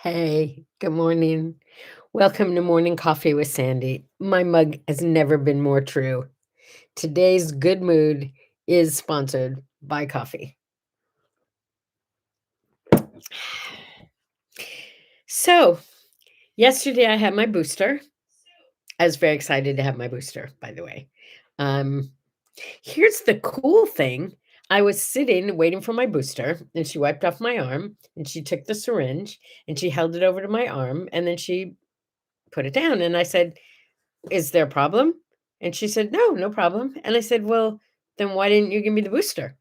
Hey, good morning. Welcome to Morning Coffee with Sandy. My mug has never been more true. Today's good mood is sponsored by coffee. So, yesterday I had my booster. I was very excited to have my booster, by the way. Um, Here's the cool thing. I was sitting waiting for my booster, and she wiped off my arm, and she took the syringe, and she held it over to my arm, and then she put it down. And I said, "Is there a problem?" And she said, "No, no problem." And I said, "Well, then why didn't you give me the booster?"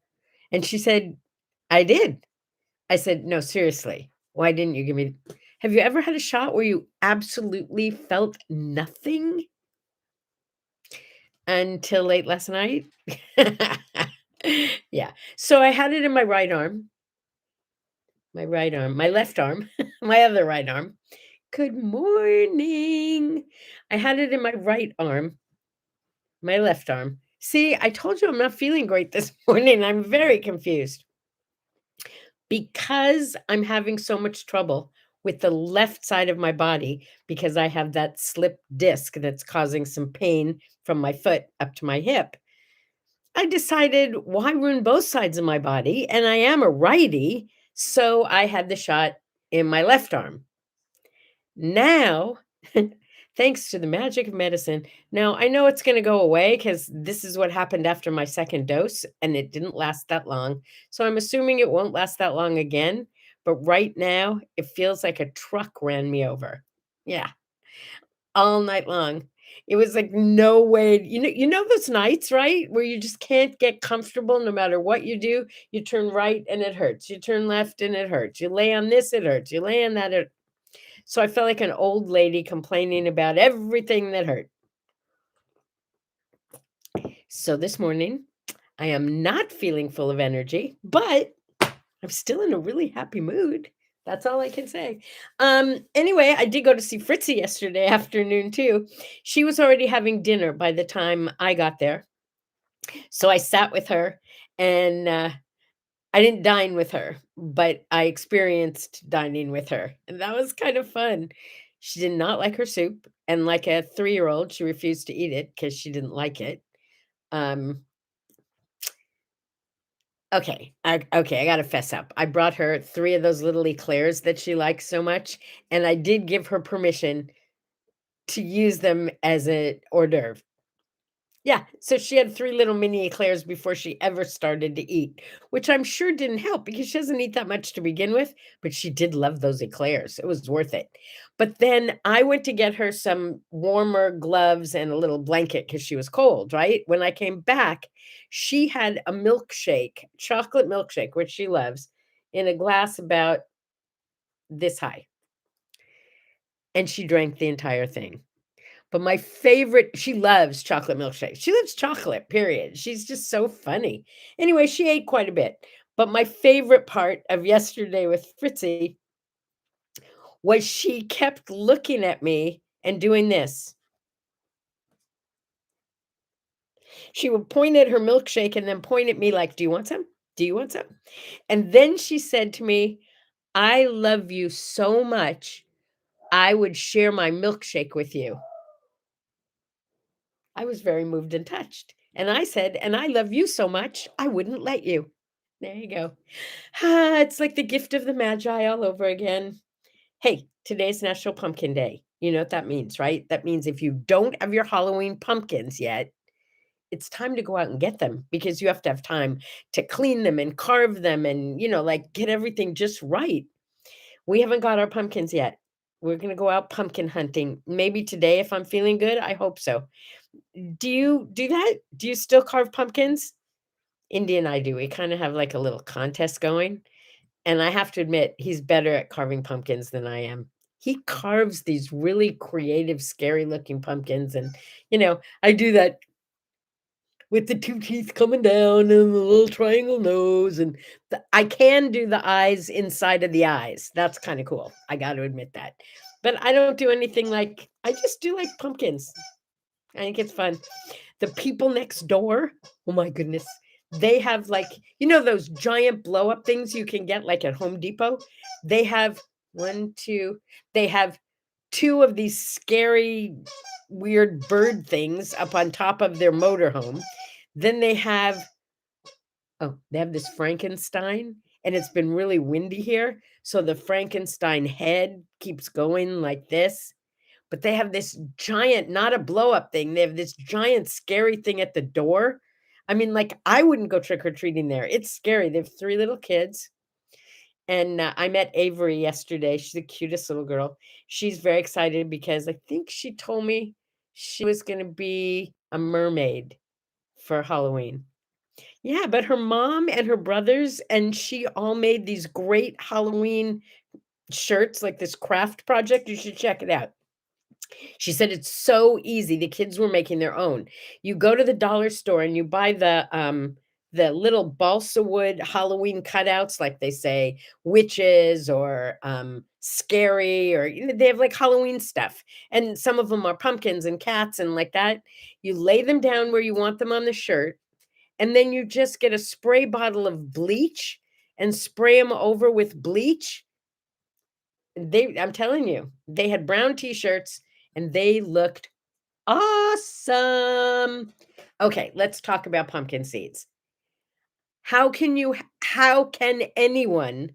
And she said, "I did." I said, "No, seriously, why didn't you give me?" Have you ever had a shot where you absolutely felt nothing until late last night? Yeah. So I had it in my left arm, my other right arm. Good morning. I had it in my right arm. My left arm. See, I told you I'm not feeling great this morning. I'm very confused because I'm having so much trouble with the left side of my body because I have that slip disc that's causing some pain from my foot up to my hip. I decided why ruin both sides of my body? And I am a righty. So I had the shot in my left arm. Now, thanks to the magic of medicine, now I know it's gonna go away because this is what happened after my second dose, and it didn't last that long. So I'm assuming it won't last that long again, but right now, it feels like a truck ran me over. Yeah, all night long. It was like no way, you know those nights, right? Where you just can't get comfortable no matter what you do. You turn right and it hurts. You turn left and it hurts. You lay on this, it hurts. You lay on that, it so I felt like an old lady complaining about everything that hurt. So this morning, I am not feeling full of energy, but I'm still in a really happy mood. That's all I can say. Anyway, I did go to see Fritzy yesterday afternoon too. She was already having dinner by the time I got there. So I sat with her and I didn't dine with her, but I experienced dining with her, and that was kind of fun. She did not like her soup, and like a 3-year-old, she refused to eat it because she didn't like it. Um, okay, I gotta fess up. I brought her 3 of those little eclairs that she likes so much, and I did give her permission to use them as a hors d'oeuvre. Yeah, so she had 3 little mini eclairs before she ever started to eat, which I'm sure didn't help because she doesn't eat that much to begin with, but she did love those eclairs. It was worth it. But then I went to get her some warmer gloves and a little blanket because she was cold, right? When I came back, she had a milkshake, chocolate milkshake, which she loves, in a glass about this high, and she drank the entire thing. But my favorite, she loves chocolate milkshake. She loves chocolate, period. She's just so funny. Anyway, she ate quite a bit. But my favorite part of yesterday with Fritzy was she kept looking at me and doing this. She would point at her milkshake and then point at me like, "Do you want some? Do you want some?" And then she said to me, "I love you so much, I would share my milkshake with you." I was very moved and touched. And I said, "And I love you so much, I wouldn't let you." There you go. Ah, it's like the gift of the Magi all over again. Hey, today's National Pumpkin Day. You know what that means, right? That means if you don't have your Halloween pumpkins yet, it's time to go out and get them because you have to have time to clean them and carve them and, like get everything just right. We haven't got our pumpkins yet. We're going to go out pumpkin hunting. Maybe today if I'm feeling good. I hope so. Do you do that? Do you still carve pumpkins? Indy and I do. We kinda have, like, a little contest going, and I have to admit, he's better at carving pumpkins than I am. He carves these really creative, scary-looking pumpkins, and, I do that with the 2 teeth coming down and the little triangle nose, and I can do the eyes inside of the eyes. That's kinda cool. I gotta admit that. But I don't do anything like I just do, like, pumpkins. I think it's fun. The people next door, oh my goodness, they have, like, those giant blow up things you can get, like, at Home Depot? They have 1, 2. They have 2 of these scary, weird bird things up on top of their motorhome. Then they have this Frankenstein, and it's been really windy here, so the Frankenstein head keeps going like this. But they have this giant, not a blow up thing, they have this giant scary thing at the door. I mean, like, I wouldn't go trick or treating there. It's scary. They have 3 little kids. And, I met Avery yesterday. She's the cutest little girl. She's very excited because I think she told me she was gonna be a mermaid for Halloween. Yeah, but her mom and her brothers and she all made these great Halloween shirts, like this craft project. You should check it out. She said it's so easy. The kids were making their own. You go to the dollar store and you buy the little balsa wood Halloween cutouts, like they say, witches or scary, or they have like Halloween stuff. And some of them are pumpkins and cats and like that. You lay them down where you want them on the shirt, and then you just get a spray bottle of bleach and spray them over with bleach. I'm telling you, they had brown t-shirts and they looked awesome. Okay, let's talk about pumpkin seeds. How can anyone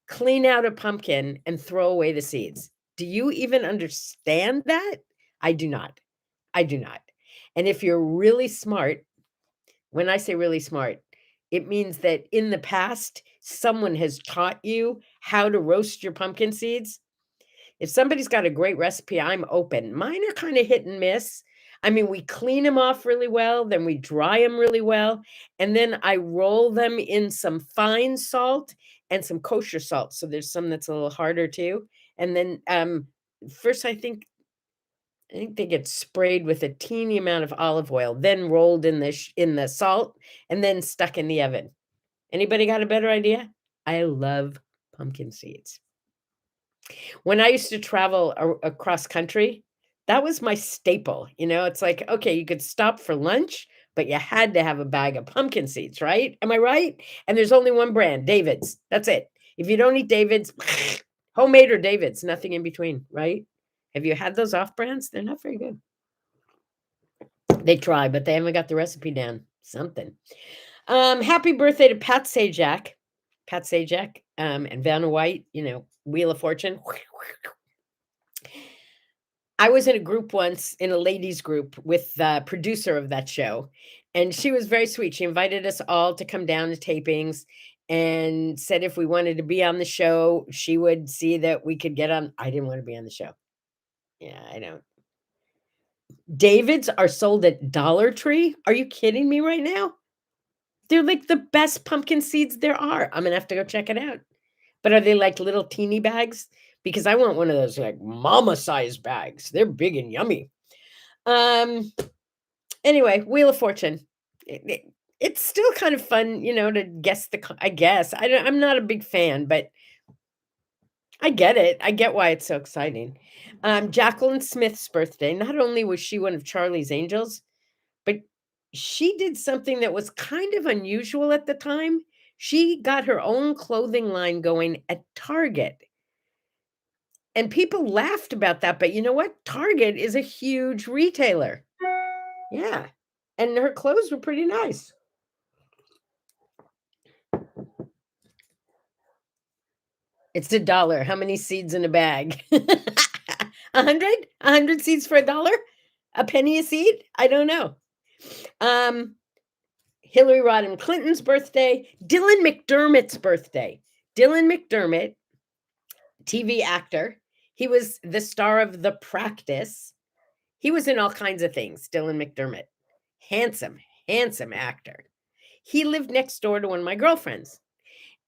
clean out a pumpkin and throw away the seeds? Do you even understand that? I do not. I do not. And if you're really smart, when I say really smart, it means that in the past, someone has taught you how to roast your pumpkin seeds. If somebody's got a great recipe, I'm open. Mine are kind of hit and miss. I mean, we clean them off really well, then we dry them really well, and then I roll them in some fine salt and some kosher salt. So there's some that's a little harder too. And then first I think they get sprayed with a teeny amount of olive oil, then rolled in the salt, and then stuck in the oven. Anybody got a better idea? I love pumpkin seeds. When I used to travel across country, that was my staple. It's like, okay, you could stop for lunch, but you had to have a bag of pumpkin seeds, right? Am I right? And there's only one brand, David's. That's it. If you don't eat David's, homemade or David's, nothing in between, right? Have you had those off brands? They're not very good. They try, but they haven't got the recipe down. Something. Happy birthday to Pat Sajak. Pat Sajak, and Vanna White, Wheel of Fortune. I was in a group once, in a ladies group with the producer of that show, and she was very sweet. She invited us all to come down to tapings and said if we wanted to be on the show, she would see that we could get on. I didn't want to be on the show. Yeah, I don't. David's are sold at Dollar Tree. Are you kidding me right now? They're like the best pumpkin seeds there are. I'm gonna have to go check it out. But are they like little teeny bags? Because I want one of those like mama size bags. They're big and yummy. Anyway, Wheel of Fortune. It's still kind of fun, to guess I guess. I'm not a big fan, but I get it. I get why it's so exciting. Jacqueline Smith's birthday. Not only was she one of Charlie's Angels, but she did something that was kind of unusual at the time. She got her own clothing line going at Target. And people laughed about that, but you know what? Target is a huge retailer. Yeah. And her clothes were pretty nice. It's $1. How many seeds in a bag? 100? 100 seeds for $1? A penny a seed? I don't know. Hillary Rodham Clinton's birthday. Dylan McDermott's birthday. Dylan McDermott, TV actor. He was the star of The Practice. He was in all kinds of things, Dylan McDermott. Handsome, handsome actor. He lived next door to one of my girlfriends.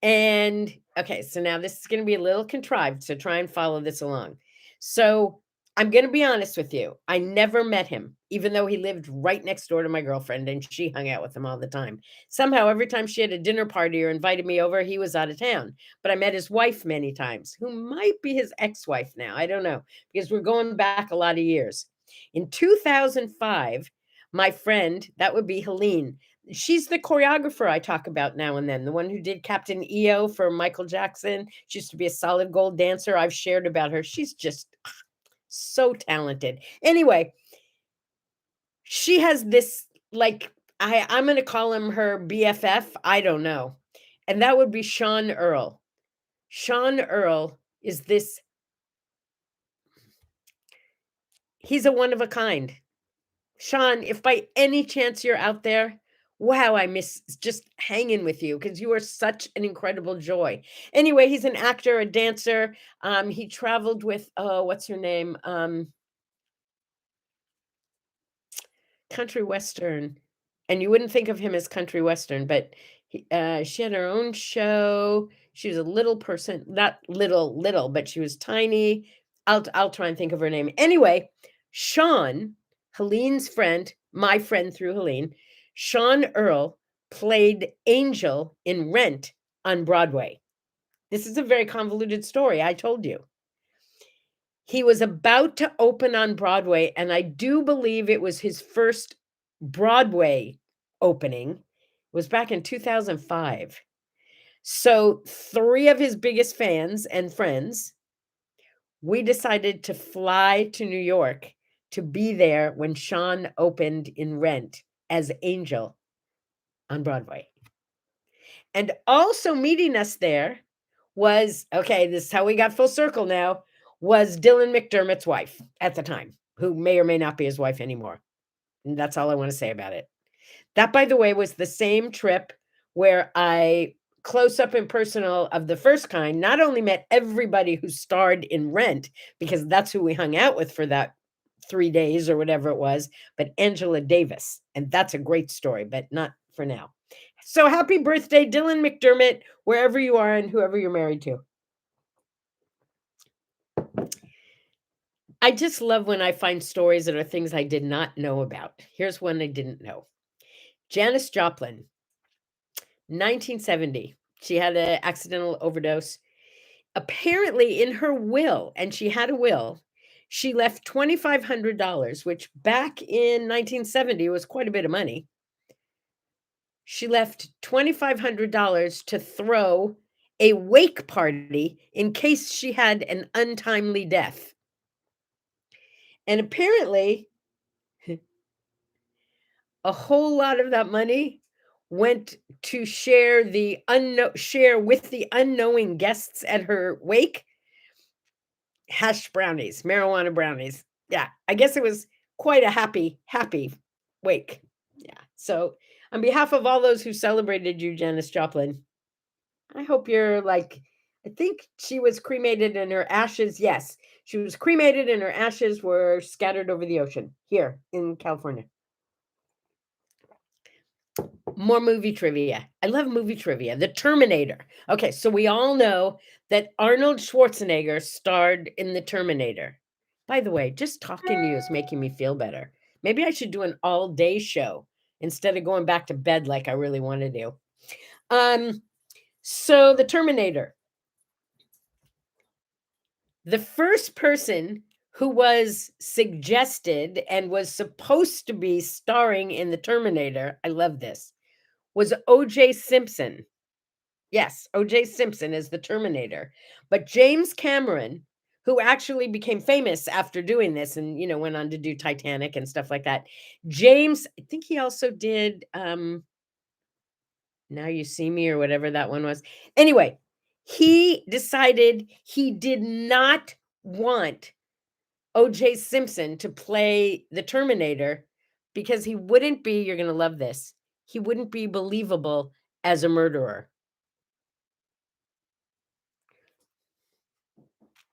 And okay, so now this is going to be a little contrived, so try and follow this along. So I'm going to be honest with you. I never met him, even though he lived right next door to my girlfriend and she hung out with him all the time. Somehow, every time she had a dinner party or invited me over, he was out of town. But I met his wife many times, who might be his ex-wife now. I don't know, because we're going back a lot of years. In 2005, my friend, that would be Helene, She's the choreographer I talk about now and then, the one who did Captain EO for Michael Jackson. She used to be a solid gold dancer. I've shared about her. She's just so talented. Anyway, she has this, like, I'm gonna call him her BFF. I don't know. And that would be Sean Earl. Sean Earl is this, he's a one of a kind. Sean, if by any chance you're out there, wow, I miss just hanging with you because you are such an incredible joy. Anyway, he's an actor, a dancer. He traveled with, oh, what's her name? Country western, and you wouldn't think of him as country western, but she had her own show. She was a little person, not little, but she was tiny. I'll try and think of her name. Anyway, Sean, Helene's friend, my friend through Helene, Sean Earl played Angel in Rent on Broadway. This is a very convoluted story, I told you. He was about to open on Broadway, and I do believe it was his first Broadway opening. It was back in 2005. So 3 of his biggest fans and friends, we decided to fly to New York to be there when Sean opened in Rent as Angel on Broadway. And also meeting us there was, okay, this is how we got full circle now, was Dylan McDermott's wife at the time, who may or may not be his wife anymore. And that's all I want to say about it. That, by the way, was the same trip where I, close up and personal of the first kind, not only met everybody who starred in Rent, because that's who we hung out with for that 3 days or whatever it was, but Angela Davis. And that's a great story, but not for now. So happy birthday, Dylan McDermott, wherever you are and whoever you're married to. I just love when I find stories that are things I did not know about. Here's one I didn't know. Janis Joplin, 1970. She had an accidental overdose. Apparently, in her will, and she had a will, she left $2,500, which back in 1970 was quite a bit of money. She left $2,500 to throw a wake party in case she had an untimely death. And apparently, a whole lot of that money went to share with the unknowing guests at her wake hash brownies, marijuana brownies. Yeah, I guess it was quite a happy wake. Yeah. So, on behalf of all those who celebrated you, Janis Joplin, I hope you're like, I think she was cremated and her ashes, yes, she was cremated and her ashes were scattered over the ocean here in California. More movie trivia. I love movie trivia. The Terminator. Okay, so we all know that Arnold Schwarzenegger starred in The Terminator. By the way, just talking to you is making me feel better. Maybe I should do an all-day show instead of going back to bed like I really want to do. So The Terminator. The first person who was suggested and was supposed to be starring in The Terminator, I love this, was O.J. Simpson. Yes, O.J. Simpson is the Terminator. But James Cameron, who actually became famous after doing this and, went on to do Titanic and stuff like that. James, I think he also did Now You See Me or whatever that one was. Anyway, he decided he did not want O.J. Simpson to play the Terminator because he wouldn't be, you're going to love this, he wouldn't be believable as a murderer.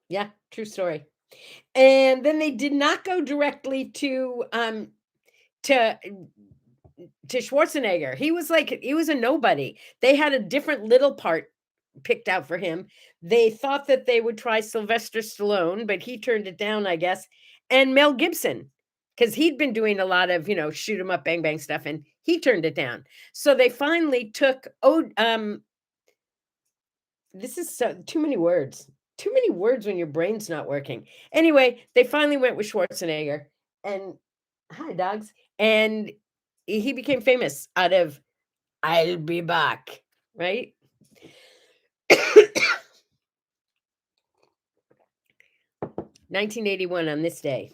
Yeah, true story. And then they did not go directly to Schwarzenegger. He was a nobody. They had a different little part picked out for him. They thought that they would try Sylvester Stallone, but he turned it down, I guess. And Mel Gibson, because he'd been doing a lot of, shoot 'em up, bang bang stuff, and he turned it down. So they finally took this is too many words. Too many words when your brain's not working. Anyway, they finally went with Schwarzenegger. And hi, dogs. And he became famous out of "I'll be back," right? 1981 on this day,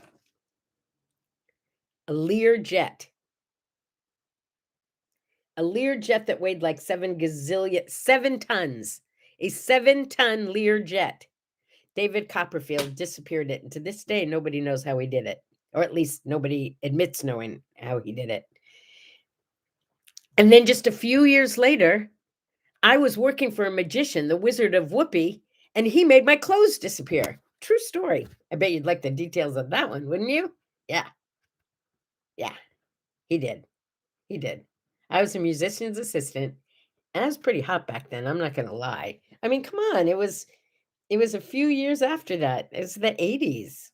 a Lear jet. A Lear jet that weighed like 7 tons. A 7-ton Lear jet. David Copperfield disappeared it, and to this day, nobody knows how he did it, or at least nobody admits knowing how he did it. And then just a few years later, I was working for a magician, the Wizard of Whoopee, and he made my clothes disappear. True story. I bet you'd like the details of that one, wouldn't you? Yeah. Yeah. He did. He did. I was a musician's assistant, and I was pretty hot back then, I'm not gonna lie. I mean, come on, it was a few years after that. It's the '80s.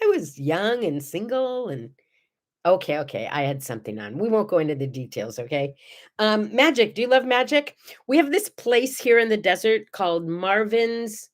I was young and single and okay, I had something on. We won't go into the details, okay? Magic. Do you love magic? We have this place here in the desert called Marvin's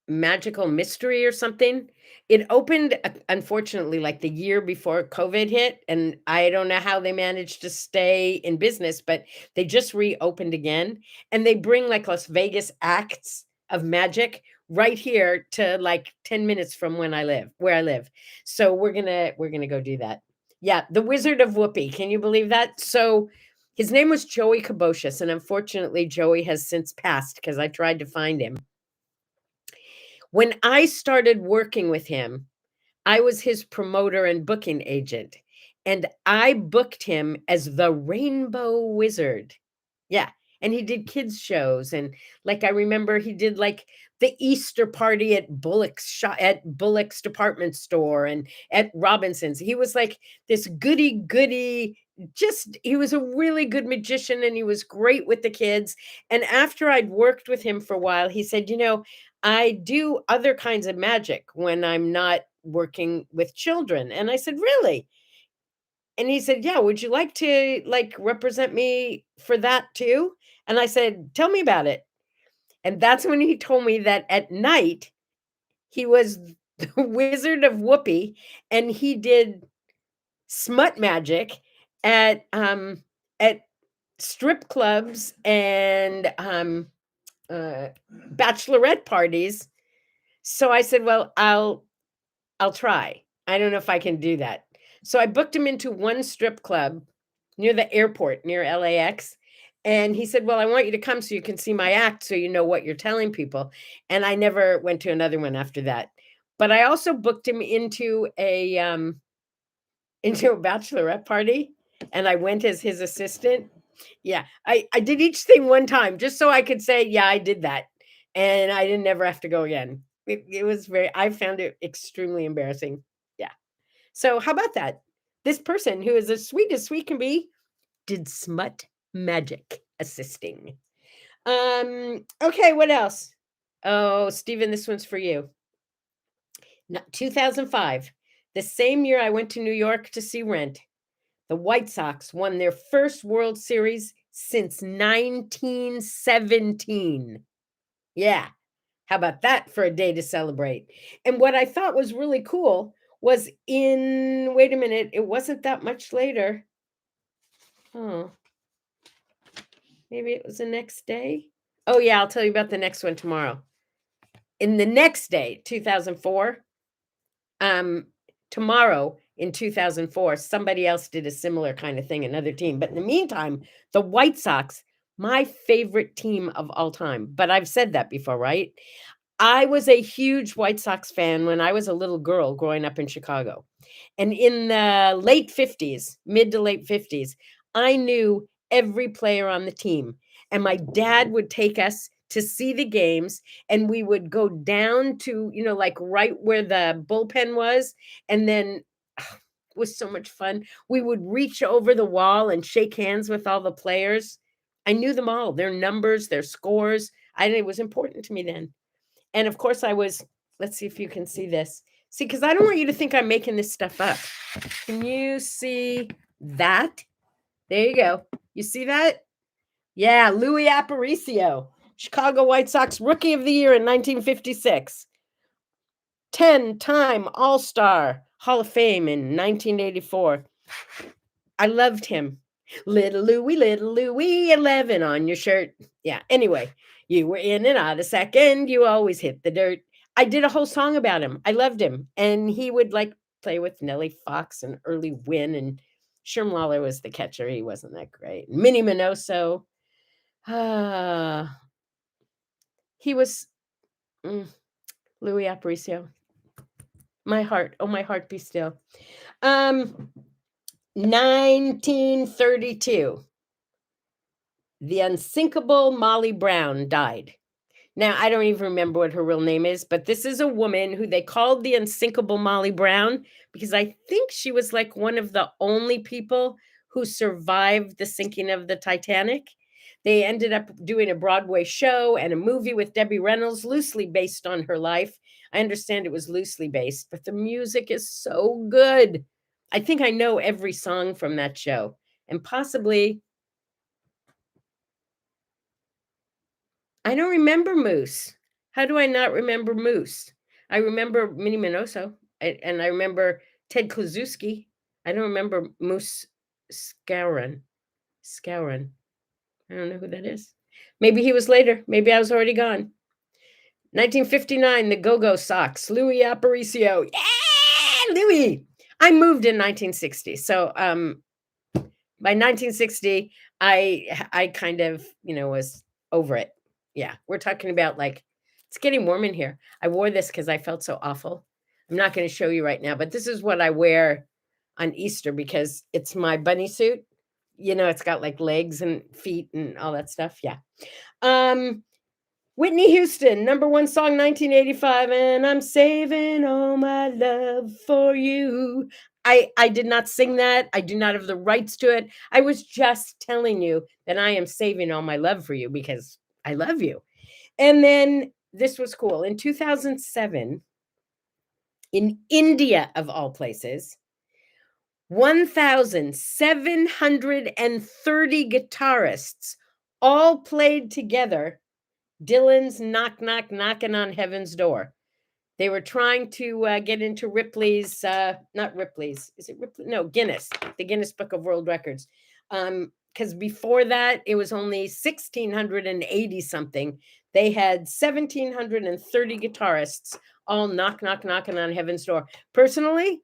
Magical Mystery or something. It opened, unfortunately, like the year before COVID hit, and I don't know how they managed to stay in business, but they just reopened again, and they bring like Las Vegas acts of magic right here to like 10 minutes from where I live. So we're gonna go do that. Yeah, the Wizard of Whoopee. Can you believe that? So his name was Joey Cabocious, and unfortunately, Joey has since passed because I tried to find him. When I started working with him, I was his promoter and booking agent, and I booked him as the Rainbow Wizard. Yeah, and he did kids shows, and, like, I remember he did, like, the Easter party at Bullock's department store and at Robinson's. He was, like, this goody-goody just he was a really good magician, and he was great with the kids, and after I'd worked with him for a while, he said, I do other kinds of magic when I'm not working with children." And I said, "Really?" And he said, "Yeah, would you like to like represent me for that too?" And I said, "Tell me about it." And that's when he told me that at night he was the Wizard of Whoopee and he did smut magic at strip clubs and uh bachelorette parties. So I said, "Well, I'll try. I don't know if I can do that." So I booked him into one strip club near the airport, near LAX. And he said, "Well, I want you to come so you can see my act so you know what you're telling people." And I never went to another one after that. But I also booked him into a bachelorette party and I went as his assistant. Yeah, I did each thing one time just so I could say, "Yeah, I did that." And I didn't never have to go again. It was very I found it extremely embarrassing. Yeah. So how about that? This person who is as sweet can be did smut magic assisting. Okay, what else? Oh, Stephen, this one's for you. 2005, the same year I went to New York to see Rent, the White Sox won their first World Series since 1917. Yeah. How about that for a day to celebrate? And what I thought was really cool was wait a minute, it wasn't that much later. Oh, maybe it was the next day. Oh, yeah, I'll tell you about the next one tomorrow. In the next day, 2004, um, tomorrow in 2004, somebody else did a similar kind of thing, another team. But in the meantime, the White Sox, my favorite team of all time. But I've said that before, right? I was a huge White Sox fan when I was a little girl growing up in Chicago. And in the late 50s, mid to late 50s, I knew every player on the team. And my dad would take us to see the games, and we would go down to, like right where the bullpen was. And then it was so much fun. We would reach over the wall and shake hands with all the players. I knew them all, their numbers, their scores. It was important to me then. And of course, let's see if you can see this. See, because I don't want you to think I'm making this stuff up. Can you see that? There you go. You see that? Yeah, Louis Aparicio, Chicago White Sox Rookie of the Year in 1956. 10-time All-Star, Hall of Fame in 1984. I loved him. Little Louie, 11 on your shirt. Yeah, anyway, you were in and out a second. You always hit the dirt. I did a whole song about him. I loved him. And he would like play with Nellie Fox and Early Wynn. And Sherm Lawler was the catcher. He wasn't that great. Minnie Minoso. Ah, he was Louis Aparicio. My heart. Oh, my heart be still. 1932. The unsinkable Molly Brown died. Now, I don't even remember what her real name is, but this is a woman who they called the unsinkable Molly Brown because I think she was like one of the only people who survived the sinking of the Titanic. They ended up doing a Broadway show and a movie with Debbie Reynolds, loosely based on her life. I understand it was loosely based, but the music is so good. I think I know every song from that show, and possibly I don't remember Moose. How do I not remember Moose? I remember Minnie Minoso, and I remember Ted Kluszewski. I don't remember Moose Skowron. Skowron. I don't know who that is. Maybe he was later. Maybe I was already gone. 1959, the Go-Go Sox. Louis Aparicio. Yeah, Louis. I moved in 1960. So by 1960, I kind of, was over it. Yeah, we're talking about like, it's getting warm in here. I wore this because I felt so awful. I'm not going to show you right now, but this is what I wear on Easter because it's my bunny suit. It's got like legs and feet and all that stuff. Yeah. Whitney Houston, number one song, 1985, and I'm saving all my love for you. I did not sing that. I do not have the rights to it. I was just telling you that I am saving all my love for you because I love you. And then this was cool. In 2007, in India, of all places, 1,730 guitarists all played together Dylan's Knock, Knock, Knocking on Heaven's Door. They were trying to get into Ripley's, not Ripley's, is it Ripley? No, Guinness, the Guinness Book of World Records. Because before that, it was only 1,680 something. They had 1,730 guitarists all knock, knock, knocking on Heaven's Door. Personally,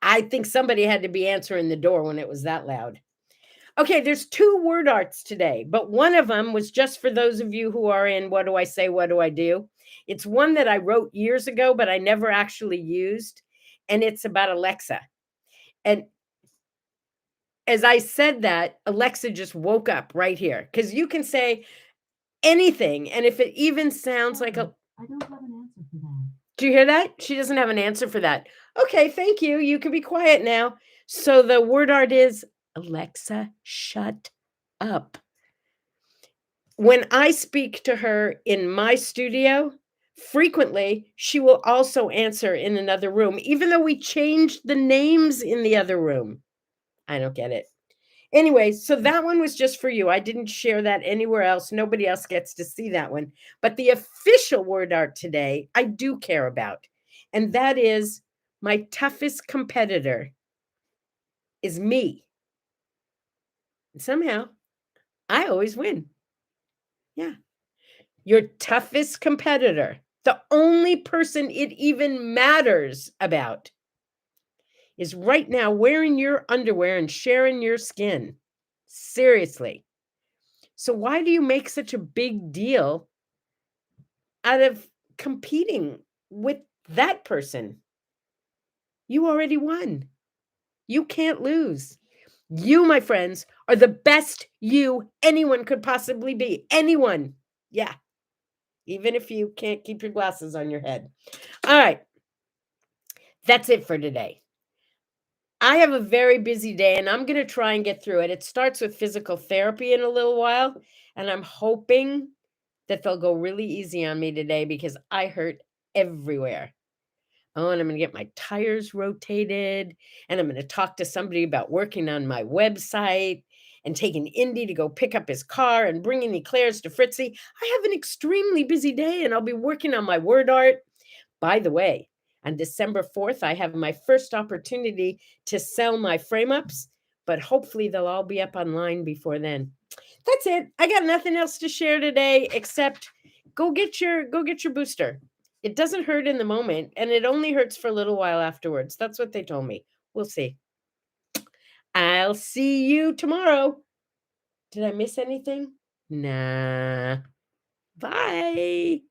I think somebody had to be answering the door when it was that loud. Okay, there's two word arts today, but one of them was just for those of you who are in What Do I Say, What Do I Do? It's one that I wrote years ago, but I never actually used, and it's about Alexa. And as I said that, Alexa just woke up right here because you can say anything, and if it even sounds like a... I don't have an answer for that. Do you hear that? She doesn't have an answer for that. Okay, thank you. You can be quiet now. So the word art is Alexa, shut up. When I speak to her in my studio, frequently she will also answer in another room, even though we changed the names in the other room. I don't get it. Anyway, so that one was just for you. I didn't share that anywhere else. Nobody else gets to see that one. But the official word art today, I do care about. And that is my toughest competitor is me. And somehow, I always win. Yeah. Your toughest competitor, the only person it even matters about, is right now wearing your underwear and sharing your skin. Seriously. So why do you make such a big deal out of competing with that person? You already won. You can't lose. You, my friends, are the best you anyone could possibly be. Anyone. Yeah. Even if you can't keep your glasses on your head. All right. That's it for today. I have a very busy day and I'm going to try and get through it. It starts with physical therapy in a little while, and I'm hoping that they'll go really easy on me today because I hurt everywhere. Oh, and I'm going to get my tires rotated, and I'm going to talk to somebody about working on my website and taking Indy to go pick up his car and bringing eclairs to Fritzy. I have an extremely busy day and I'll be working on my word art. By the way, On December 4th, I have my first opportunity to sell my frame ups, but hopefully they'll all be up online before then. That's it. I got nothing else to share today except go get your booster. It doesn't hurt in the moment and it only hurts for a little while afterwards. That's what they told me. We'll see. I'll see you tomorrow. Did I miss anything? Nah. Bye.